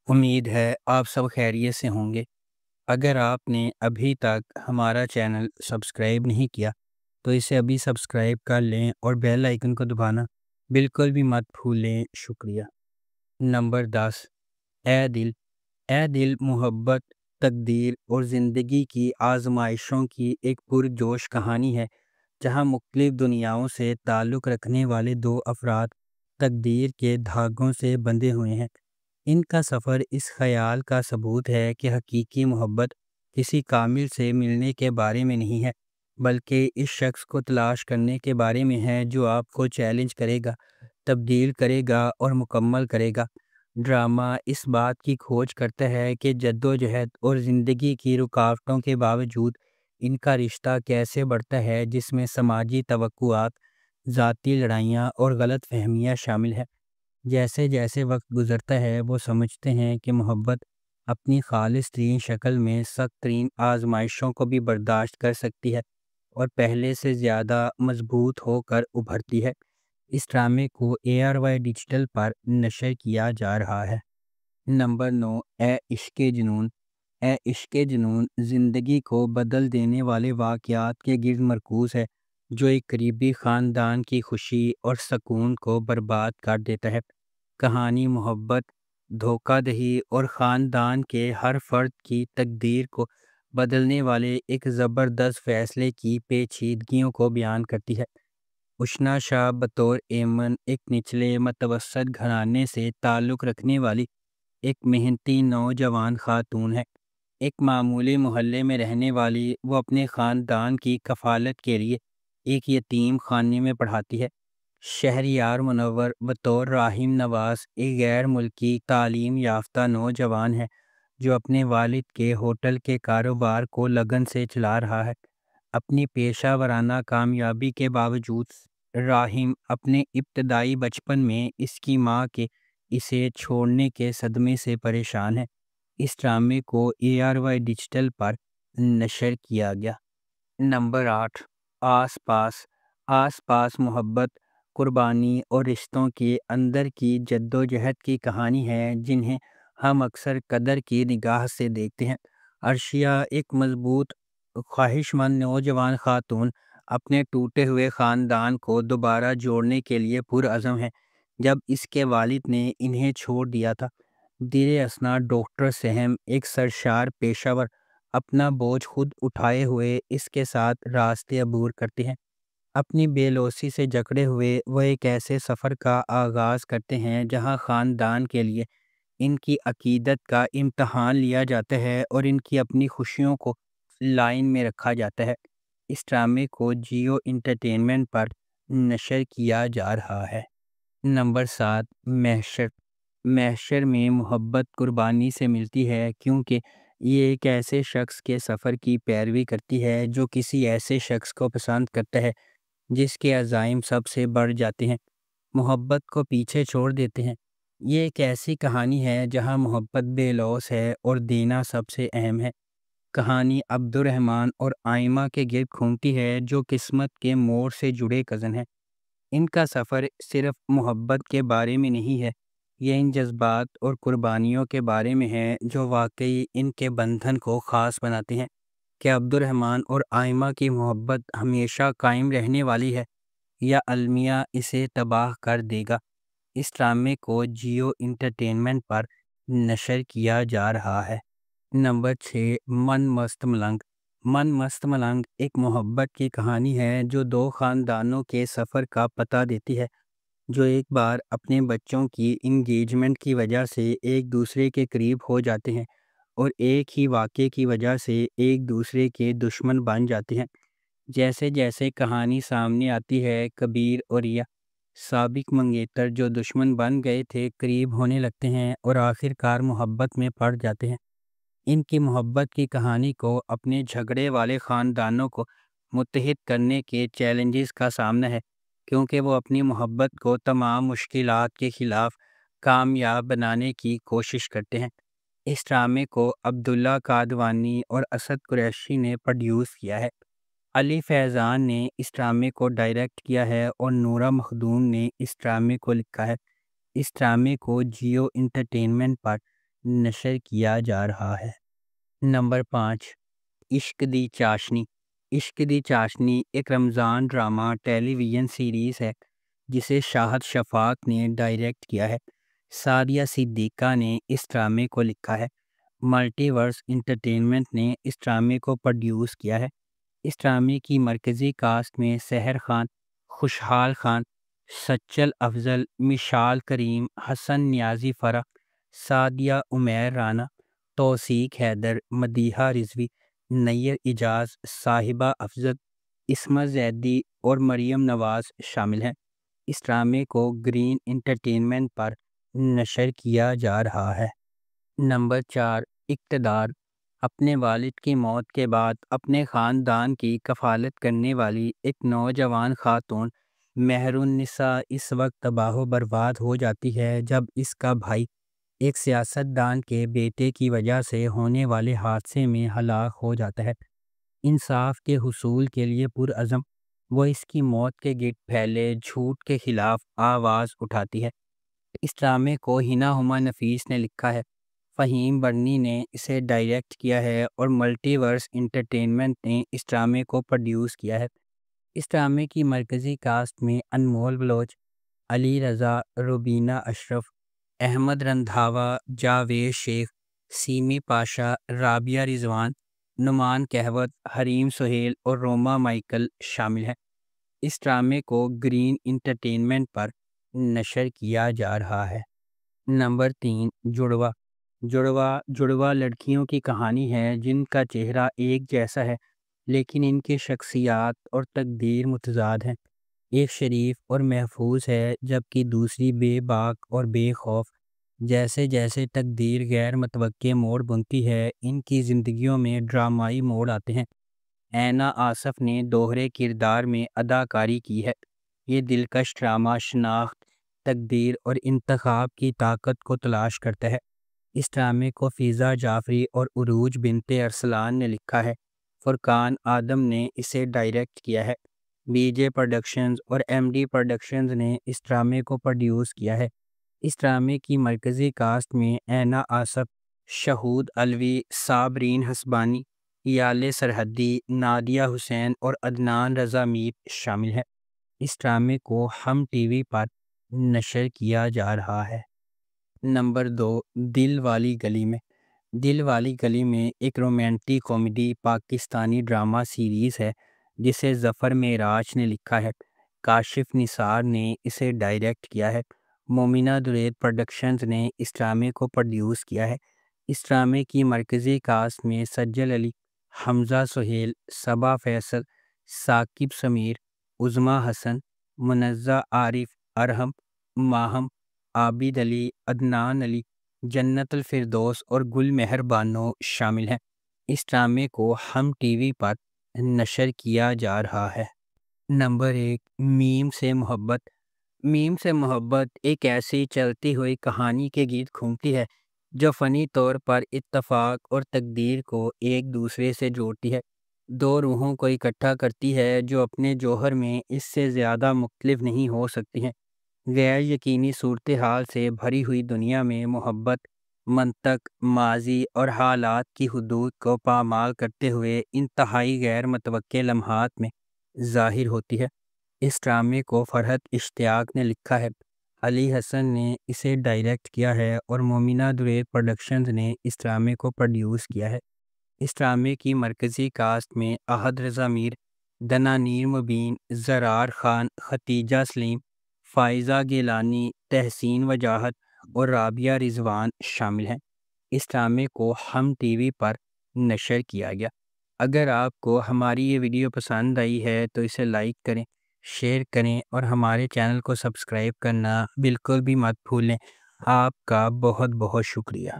امید ہے آپ سب خیریت سے ہوں گے۔ اگر آپ نے ابھی تک ہمارا چینل سبسکرائب نہیں کیا تو اسے ابھی سبسکرائب کر لیں اور بیل آئیکن کو دبانا بالکل بھی مت بھولیں۔ شکریہ۔ نمبر 10، اے دل محبت، تقدیر اور زندگی کی آزمائشوں کی ایک پرجوش کہانی ہے جہاں مختلف دنیاؤں سے تعلق رکھنے والے دو افراد تقدیر کے دھاگوں سے بندھے ہوئے ہیں۔ ان کا سفر اس خیال کا ثبوت ہے کہ حقیقی محبت کسی کامل سے ملنے کے بارے میں نہیں ہے، بلکہ اس شخص کو تلاش کرنے کے بارے میں ہے جو آپ کو چیلنج کرے گا، تبدیل کرے گا اور مکمل کرے گا۔ ڈرامہ اس بات کی کھوج کرتا ہے کہ جدوجہد اور زندگی کی رکاوٹوں کے باوجود ان کا رشتہ کیسے بڑھتا ہے، جس میں سماجی توقعات، ذاتی لڑائیاں اور غلط فہمیاں شامل ہیں۔ جیسے جیسے وقت گزرتا ہے وہ سمجھتے ہیں کہ محبت اپنی خالص ترین شکل میں سخت ترین آزمائشوں کو بھی برداشت کر سکتی ہے اور پہلے سے زیادہ مضبوط ہو کر ابھرتی ہے۔ اس ڈرامے کو ARY ڈیجیٹل پر نشر کیا جا رہا ہے۔ نمبر 9، اے عشق جنون۔ اے عشق جنون زندگی کو بدل دینے والے واقعات کے گرد مرکوز ہے جو ایک قریبی خاندان کی خوشی اور سکون کو برباد کر دیتا ہے۔ کہانی محبت، دھوکہ دہی اور خاندان کے ہر فرد کی تقدیر کو بدلنے والے ایک زبردست فیصلے کی پیچیدگیوں کو بیان کرتی ہے۔ اشنا شاہ بطور ایمن ایک نچلے متوسط گھرانے سے تعلق رکھنے والی ایک محنتی نوجوان خاتون ہے۔ ایک معمولی محلے میں رہنے والی وہ اپنے خاندان کی کفالت کے لیے ایک یتیم خانے میں پڑھاتی ہے۔ شہریار منور بطور راہم نواز ایک غیر ملکی تعلیم یافتہ نوجوان ہے جو اپنے والد کے ہوٹل کے کاروبار کو لگن سے چلا رہا ہے۔ اپنی پیشہ ورانہ کامیابی کے باوجود راہم اپنے ابتدائی بچپن میں اس کی ماں کے اسے چھوڑنے کے صدمے سے پریشان ہے۔ اس ڈرامے کو ARY ڈیجیٹل پر نشر کیا گیا۔ نمبر 8، آس پاس محبت، قربانی اور رشتوں کے اندر کی جدوجہد کی کہانی ہے جنہیں ہم اکثر قدر کی نگاہ سے دیکھتے ہیں۔ عرشیہ ایک مضبوط، خواہش مند نوجوان خاتون اپنے ٹوٹے ہوئے خاندان کو دوبارہ جوڑنے کے لیے پرعزم ہے۔ جب اس کے والد نے انہیں چھوڑ دیا تھا، دیر اثنا ڈاکٹر سہم ایک سرشار پیشہ ور اپنا بوجھ خود اٹھائے ہوئے اس کے ساتھ راستے عبور کرتے ہیں۔ اپنی بے لوثی سے جکڑے ہوئے وہ ایک ایسے سفر کا آغاز کرتے ہیں جہاں خاندان کے لیے ان کی عقیدت کا امتحان لیا جاتا ہے اور ان کی اپنی خوشیوں کو لائن میں رکھا جاتا ہے۔ اس ڈرامے کو جیو انٹرٹینمنٹ پر نشر کیا جا رہا ہے۔ نمبر 7، محشر میں محبت قربانی سے ملتی ہے کیونکہ یہ ایک ایسے شخص کے سفر کی پیروی کرتی ہے جو کسی ایسے شخص کو پسند کرتا ہے جس کے عزائم سب سے بڑھ جاتے ہیں، محبت کو پیچھے چھوڑ دیتے ہیں۔ یہ ایک ایسی کہانی ہے جہاں محبت بے لوث ہے اور دینا سب سے اہم ہے۔ کہانی عبد الرحمن اور آئمہ کے گرد گھومتی ہے جو قسمت کے موڑ سے جڑے کزن ہیں۔ ان کا سفر صرف محبت کے بارے میں نہیں ہے، یہ ان جذبات اور قربانیوں کے بارے میں ہے جو واقعی ان کے بندھن کو خاص بناتے ہیں۔ کہ عبد الرحمن اور آئمہ کی محبت ہمیشہ قائم رہنے والی ہے یا المیہ اسے تباہ کر دے گا؟ اس ڈرامے کو جیو انٹرٹینمنٹ پر نشر کیا جا رہا ہے۔ نمبر 6، من مست ملنگ ایک محبت کی کہانی ہے جو دو خاندانوں کے سفر کا پتہ دیتی ہے جو ایک بار اپنے بچوں کی انگیجمنٹ کی وجہ سے ایک دوسرے کے قریب ہو جاتے ہیں اور ایک ہی واقعے کی وجہ سے ایک دوسرے کے دشمن بن جاتے ہیں۔ جیسے جیسے کہانی سامنے آتی ہے، کبیر اور ریا، سابق منگیتر جو دشمن بن گئے تھے، قریب ہونے لگتے ہیں اور آخر کار محبت میں پڑ جاتے ہیں۔ ان کی محبت کی کہانی کو اپنے جھگڑے والے خاندانوں کو متحد کرنے کے چیلنجز کا سامنا ہے کیونکہ وہ اپنی محبت کو تمام مشکلات کے خلاف کامیاب بنانے کی کوشش کرتے ہیں۔ اس ڈرامے کو عبداللہ قادوانی اور اسد قریشی نے پروڈیوس کیا ہے۔ علی فیضان نے اس ڈرامے کو ڈائریکٹ کیا ہے اور نورہ مخدوم نے اس ڈرامے کو لکھا ہے۔ اس ڈرامے کو جیو انٹرٹینمنٹ پر نشر کیا جا رہا ہے۔ نمبر 5، عشق دی چاشنی۔ عشق دی چاشنی ایک رمضان ڈرامہ ٹیلی ویژن سیریز ہے جسے شاہد شفاق نے ڈائریکٹ کیا ہے۔ سعدیہ صدیقہ نے اس ڈرامے کو لکھا ہے۔ ملٹی ورس انٹرٹینمنٹ نے اس ڈرامے کو پروڈیوس کیا ہے۔ اس ڈرامے کی مرکزی کاسٹ میں سحر خان، خوشحال خان، سچل افضل، مشال کریم، حسن نیازی فرح، سعدیہ عمیر رانا، توثیق حیدر، مدیحہ رضوی، نیر اجاز، صاحبہ افضل، عصمت زیدی اور مریم نواز شامل ہیں۔ اس ڈرامے کو گرین انٹرٹینمنٹ پر نشر کیا جا رہا ہے۔ نمبر 4، اقتدار۔ اپنے والد کی موت کے بعد اپنے خاندان کی کفالت کرنے والی ایک نوجوان خاتون مہر النساء اس وقت تباہ و برباد ہو جاتی ہے جب اس کا بھائی ایک سیاست دان کے بیٹے کی وجہ سے ہونے والے حادثے میں ہلاک ہو جاتا ہے۔ انصاف کے حصول کے لیے پرعزم، وہ اس کی موت کے گرد پھیلے جھوٹ کے خلاف آواز اٹھاتی ہے۔ اس ڈرامے کو ہنا ہما نفیس نے لکھا ہے، فہیم برنی نے اسے ڈائریکٹ کیا ہے اور ملٹی ورس انٹرٹینمنٹ نے اس ڈرامے کو پروڈیوس کیا ہے۔ اس ڈرامے کی مرکزی کاسٹ میں انمول بلوچ، علی رضا، روبینہ اشرف، احمد رندھاوا، جاوید شیخ، سیمی پاشا، رابعہ رضوان، نعمان کہوت، حریم سہیل اور روما مائیکل شامل ہیں۔ اس ڈرامے کو گرین انٹرٹینمنٹ پر نشر کیا جا رہا ہے۔ نمبر 3، جڑوا۔ جڑوا لڑکیوں کی کہانی ہے جن کا چہرہ ایک جیسا ہے لیکن ان کی شخصیات اور تقدیر متضاد ہیں۔ ایک شریف اور محفوظ ہے جبکہ دوسری بے باک اور بے خوف۔ جیسے جیسے تقدیر غیر متوقع موڑ بنتی ہے ان کی زندگیوں میں ڈرامائی موڑ آتے ہیں۔ اینا آصف نے دوہرے کردار میں اداکاری کی ہے۔ یہ دلکش ڈرامہ شناخت، تقدیر اور انتخاب کی طاقت کو تلاش کرتا ہے۔ اس ڈرامے کو فضا جعفری اور عروج بنت ارسلان نے لکھا ہے۔ فرقان آدم نے اسے ڈائریکٹ کیا ہے۔ بی جے پروڈکشنز اور ایم ڈی پروڈکشنز نے اس ڈرامے کو پروڈیوس کیا ہے۔ اس ڈرامے کی مرکزی کاسٹ میں اینا آصف، شہود علوی، صابرین حسبانی، یالے سرحدی، نادیہ حسین اور عدنان رضا میر شامل ہیں۔ اس ڈرامے کو ہم ٹی وی پر نشر کیا جا رہا ہے۔ نمبر 2، دل والی گلی میں۔ دل والی گلی میں ایک romantic comedy Pakistani drama series ہے جسے ظفر معراج نے لکھا ہے۔ کاشف نثار نے اسے ڈائریکٹ کیا ہے۔ مومنہ درید پروڈکشنز نے اس ڈرامے کو پروڈیوس کیا ہے۔ اس ڈرامے کی مرکزی کاسٹ میں سجل علی، حمزہ سہیل، صبا فیصل، ثاقب سمیر، عظمیٰ حسن، منزہ عارف، ارحم، ماہم، عابد علی، عدنان علی، جنت الفردوس اور گل مہر بانو شامل ہیں۔ اس ڈرامے کو ہم ٹی وی پر نشر کیا جا رہا ہے۔ نمبر 1، میم سے محبت۔ میم سے محبت ایک ایسی چلتی ہوئی کہانی کے گرد گھومتی ہے جو فنی طور پر اتفاق اور تقدیر کو ایک دوسرے سے جوڑتی ہے۔ دو روحوں کو اکٹھا کرتی ہے جو اپنے جوہر میں اس سے زیادہ مختلف نہیں ہو سکتی ہیں۔ غیر یقینی صورتحال سے بھری ہوئی دنیا میں محبت منطق، ماضی اور حالات کی حدود کو پامال کرتے ہوئے انتہائی غیر متوقع لمحات میں ظاہر ہوتی ہے۔ اس ڈرامے کو فرحت اشتیاق نے لکھا ہے۔ علی حسن نے اسے ڈائریکٹ کیا ہے اور مومنہ درید پروڈکشنز نے اس ڈرامے کو پروڈیوس کیا ہے۔ اس ڈرامے کی مرکزی کاسٹ میں احد رضا میر، دنانیر مبین، زرار خان، ختیجہ سلیم، فائزہ گیلانی، تحسین وجاہت اور رابعہ رضوان شامل ہیں۔ اس ڈرامے کو ہم ٹی وی پر نشر کیا گیا۔ اگر آپ کو ہماری یہ ویڈیو پسند آئی ہے تو اسے لائک کریں، شیئر کریں اور ہمارے چینل کو سبسکرائب کرنا بالکل بھی مت بھولیں۔ آپ کا بہت بہت شکریہ۔